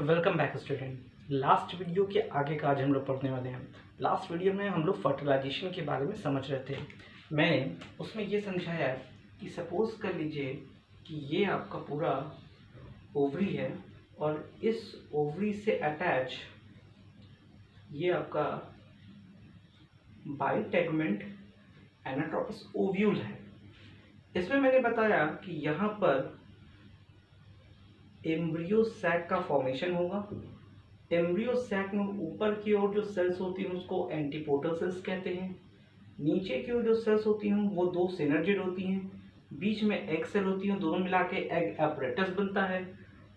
Welcome back student. Last video के आगे का आज हम लोग पढ़ने वाले हैं। लास्ट वीडियो में हम लोग फर्टिलाइजेशन के बारे में समझ रहे थे। मैंने उसमें ये समझाया कि सपोज कर लीजिए कि ये आपका पूरा ओवरी है और इस ओवरी से अटैच ये आपका बाइटेगमेंट एनाट्रोपस ओव्यूल है। इसमें मैंने बताया कि यहाँ पर एम्ब्रियो सैक का फॉर्मेशन होगा। एम्ब्रियो सैक में ऊपर की ओर जो सेल्स होती हैं उसको एंटीपोटल सेल्स कहते हैं। नीचे की ओर जो सेल्स होती हैं वो दो सिनर्जिड होती हैं। बीच में एग सेल होती हैं, दोनों मिला के एग एपरेटस बनता है।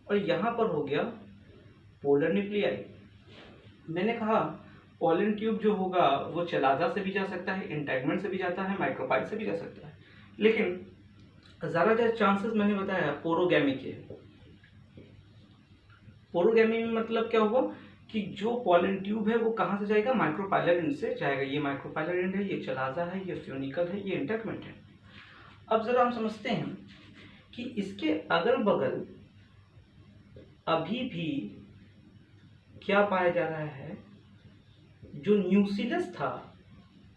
और यहाँ पर हो गया पोलर न्यूक्लियाई। मैंने कहा पॉलन ट्यूब जो होगा वो चलाजा से भी जा सकता है, इंटैगमेंट से भी जाता है, माइक्रोपाइल से भी जा सकता है, लेकिन ज़्यादा चांसेस मैंने बताया पोरोगैमी के। पोरोगैमी में मतलब क्या होगा कि जो पॉलन ट्यूब है वो कहाँ से जाएगा, माइक्रोपाइलर एंड से जाएगा। ये माइक्रोपाइलर एंड है, ये चलाजा है, ये फ्यूनिकल है, ये इंटैगमेंट है। अब जरा हम समझते हैं कि इसके अगल बगल अभी भी क्या पाया जा रहा है। जो न्यूक्लियस था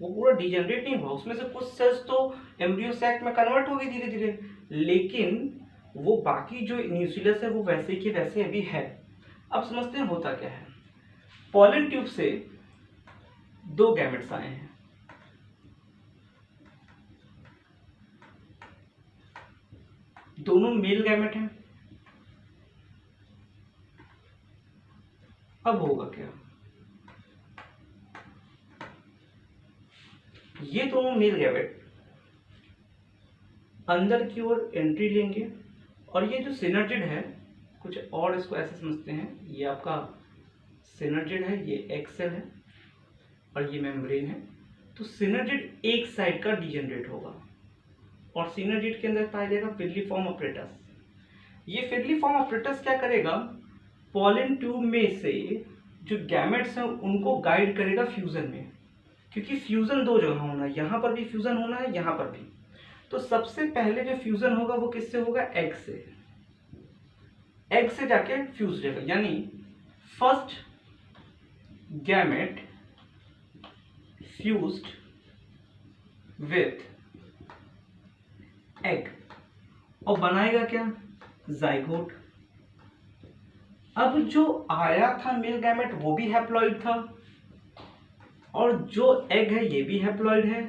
वो पूरा डिजेनरेट नहीं हुआ, उसमें से कुछ सेल्स तो एम्ब्रियो सैक में कन्वर्ट हो गई धीरे धीरे, लेकिन वो बाकी जो न्यूक्लियस है वो वैसे के वैसे अभी है। अब समझते हैं होता क्या है। पॉलन ट्यूब से दो गैमेट्स आए हैं, दोनों मेल गैमेट हैं। अब होगा क्या, ये दोनों मेल गैमेट अंदर की ओर एंट्री लेंगे और ये जो सिनर्जिड है, कुछ और इसको ऐसे समझते हैं, ये आपका सिनर्जिड है, ये एक्सेल है और ये मेम्ब्रेन है। तो सिनर्जिड एक साइड का डिजेनरेट होगा और सिनर्जिड के अंदर पाया जाएगा फिरलीफॉर्म अपरेटस। ये फिरलीफॉर्म अपरेटस क्या करेगा, पॉलन ट्यूब में से जो गैमेट्स हैं उनको गाइड करेगा फ्यूजन में, क्योंकि फ्यूजन दो जगह होना है, यहाँ पर भी फ्यूजन होना है, यहाँ पर भी। तो सबसे पहले जो फ्यूजन होगा वो किससे होगा, एग से। एग से जाके फ्यूज हो जाएगा, यानी first gamete fused with egg और बनाएगा क्या, जाइगोट। अब जो आया था मेल गैमेट वो भी हैप्लॉइड था और जो एग है ये भी हैप्लॉइड है।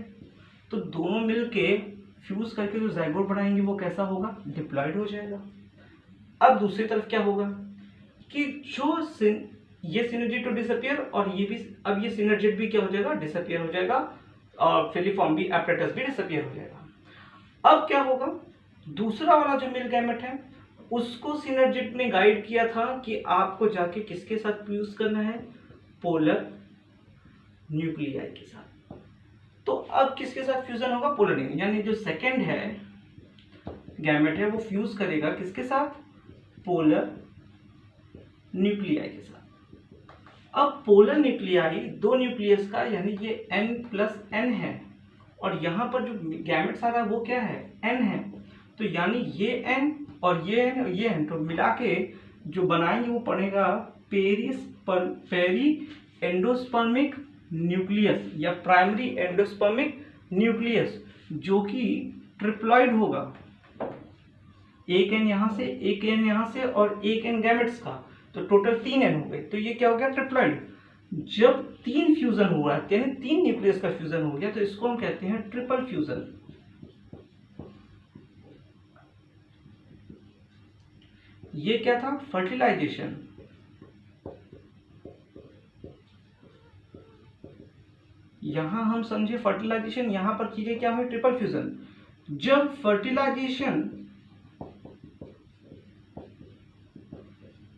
तो दोनों मिलके फ्यूज करके जो जाइगोट बनाएंगे वो कैसा होगा, डिप्लॉइड हो जाएगा। अब दूसरी तरफ क्या होगा कि जो ये सिनर्जिड टू डिसअपियर और ये भी, अब ये सिनर्जिड भी क्या हो जाएगा, डिसअपियर हो जाएगा और फिलिफॉर्म भी, एपरेटस भी डिसअपियर हो जाएगा। अब क्या होगा, दूसरा वाला जो मेल गैमेट है उसको सिनर्जिड ने गाइड किया था कि आपको जाके किसके साथ फ्यूज करना है, पोलर न्यूक्लियाई के साथ। तो अब किसके साथ फ्यूजन होगा, पोलर न्यूक्लियाई, यानी जो सेकंड है गैमेट है वो फ्यूज करेगा किसके साथ, पोलर न्यूक्लियाई के साथ। अब पोलर न्यूक्लियाई दो न्यूक्लियस का, यानी ये n+n है और यहाँ पर जो गैमेट्स आ रहा है वो क्या है, n है। तो यानी ये n और ये n और ये n तो मिला के जो बनाएंगे वो पड़ेगा पेरी एंडोस्पर्मिक न्यूक्लियस या प्राइमरी एंडोस्पर्मिक न्यूक्लियस, जो कि ट्रिप्लॉइड होगा। एक n यहाँ से, एक n यहाँ से और एक n गैमेट्स का, तो टोटल 3n हो गए। तो ये क्या हो गया, ट्रिप्लॉइड। जब 3 फ्यूजन हुआ है, यानी 3 न्यूक्लियस का फ्यूजन हो गया, तो इसको हम कहते हैं ट्रिपल फ्यूजन। ये क्या था, फर्टिलाइजेशन। यहां हम समझे फर्टिलाइजेशन, यहां पर चीजें क्या हुई, ट्रिपल फ्यूजन। जब फर्टिलाइजेशन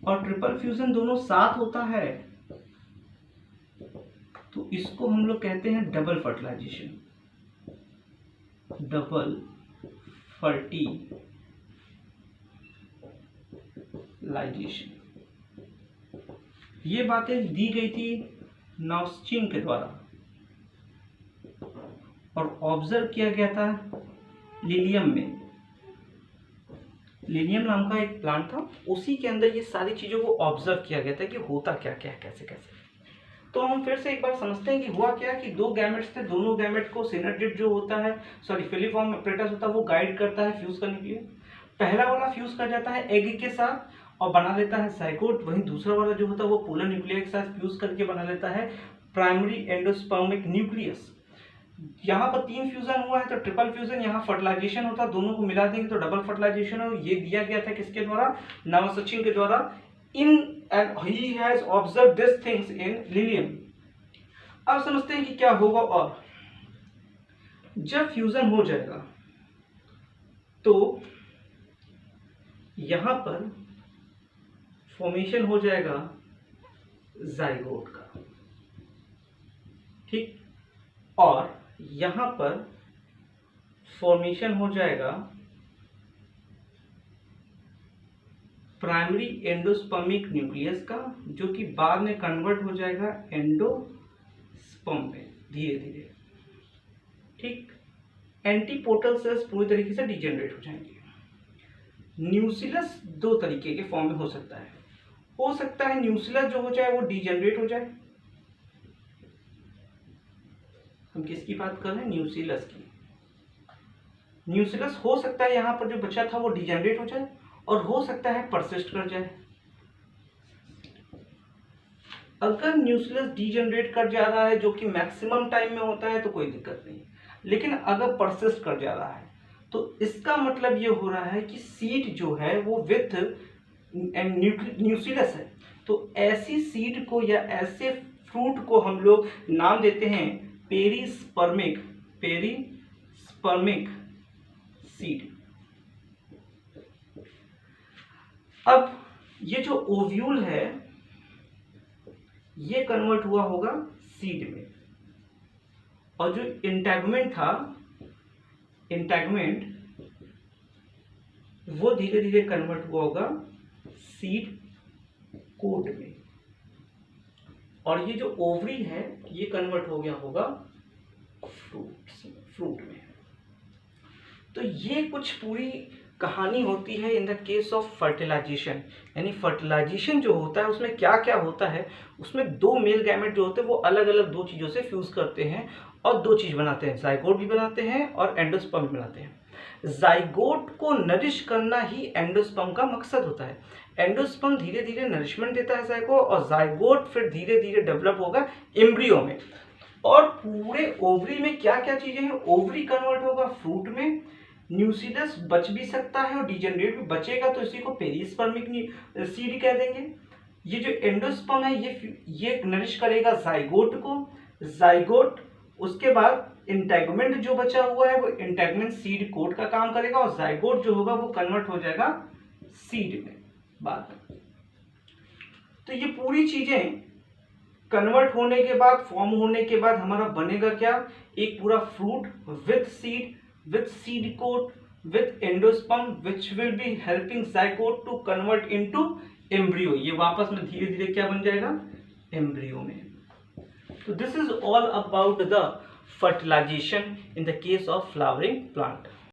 और ट्रिपल फ्यूजन दोनों साथ होता है तो इसको हम लोग कहते हैं डबल फर्टिलाइजेशन। डबल फर्टिलाइजेशन, ये बातें दी गई थी नाउस्चिन के द्वारा और ऑब्जर्व किया गया था लिलियम में। लिनियम नाम का एक प्लांट था, उसी के अंदर ये सारी चीज़ों को ऑब्जर्व किया गया था कि होता क्या क्या कैसे कैसे। तो हम फिर से एक बार समझते हैं कि हुआ क्या कि दो गैमेट्स थे, दोनों गैमेट को सिनर्जिड जो होता है फिलिफॉर्म एपरेटस होता है वो गाइड करता है फ्यूज करने के लिए। पहला वाला फ्यूज कर जाता है एग के साथ और बना लेता है जाइगोट, वहीं दूसरा वाला जो होता है वो पोलर न्यूक्लियर के साथ फ्यूज करके बना लेता है प्राइमरी एंडोस्पर्मिक न्यूक्लियस। यहाँ पर 3 फ्यूजन हुआ है तो ट्रिपल फ्यूजन, यहाँ फर्टिलाइजेशन होता है, दोनों को मिला देंगे तो डबल फर्टिलाइजेशन हो। ये दिया गया था किसके द्वारा? नवसचिन के द्वारा। In and he has observe this things in lilium. अब समझते हैं कि क्या होगा। और जब फ्यूजन हो जाएगा तो यहां पर फॉर्मेशन हो जाएगा जाइगोट का, ठीक, और यहां पर फॉर्मेशन हो जाएगा प्राइमरी एंडोस्पर्मिक न्यूक्लियस का, जो कि बाद में कन्वर्ट हो जाएगा एंडोस्पर्म में धीरे धीरे, ठीक। एंटीपोटल सेल्स पूरी तरीके से डिजेनरेट हो जाएंगे। न्यूक्लियस दो तरीके के फॉर्म में हो सकता है न्यूक्लियस जो हो जाए वो डिजेनरेट हो जाए। हम किसकी बात कर रहे हैं? न्यूक्लियस की। न्यूक्लियस हो सकता है यहाँ पर जो बचा था वो डिजेनरेट हो जाए, और हो सकता है परसिस्ट कर जाए। अगर न्यूक्लियस डिजेनरेट कर जा रहा है जो कि मैक्सिमम टाइम में होता है तो कोई दिक्कत नहीं, लेकिन अगर परसिस्ट कर जा रहा है तो इसका मतलब ये हो रहा है कि सीड जो है वो विथ न्यूक्लियस है। तो ऐसी सीड को या ऐसे फ्रूट को हम लोग नाम देते हैं पेरिस्पर्मिक सीड। अब ये जो ओव्यूल है ये कन्वर्ट हुआ होगा सीड में, और जो इंटैगमेंट वो धीरे धीरे कन्वर्ट हुआ होगा सीड कोट में, और ये जो ओवरी है ये कन्वर्ट हो गया होगा फ्रूट में। तो ये कुछ पूरी कहानी होती है in the case of fertilisation. यानी फर्टिलाइजेशन जो होता है उसमें क्या क्या होता है, उसमें दो मेल गैमेट जो होते हैं वो अलग अलग दो चीज़ों से फ्यूज करते हैं और दो चीज़ बनाते हैं, जाइगोट भी बनाते हैं और एंडोस्पर्म भी बनाते हैं। जाइगोट को नरिश करना ही एंडोस्पर्म का मकसद होता है। एंडोस्पर्म धीरे धीरे नरिशमेंट देता है जाइगोट, और जाइगोट फिर धीरे धीरे डेवलप होगा एम्ब्रियो में। और पूरे ओवरी में क्या क्या चीजें हैं, ओवरी कन्वर्ट होगा फ्रूट में, न्यूक्लियस बच भी सकता है और डिजेनरेट भी बचेगा तो इसी को पेरिस्पर्मिक सीड कह देंगे। ये जो एंडोस्पर्म है ये नरिश करेगा जाइगोट को, जाइगोट उसके बाद इंटैगमेंट जो बचा हुआ है वो इंटैगमेंट सीड कोट का काम करेगा, और जाइगोट जो होगा वो कन्वर्ट हो जाएगा सीड में बाद में। तो ये पूरी चीजें कन्वर्ट होने के बाद, फॉर्म होने के बाद हमारा बनेगा क्या? एक पूरा fruit with seed coat with endosperm which will be helping zygote to convert into embryo। ये वापस में धीरे धीरे क्या बन जाएगा? एम्ब्रियो में। तो this is all about the fertilization in the case of flowering plant।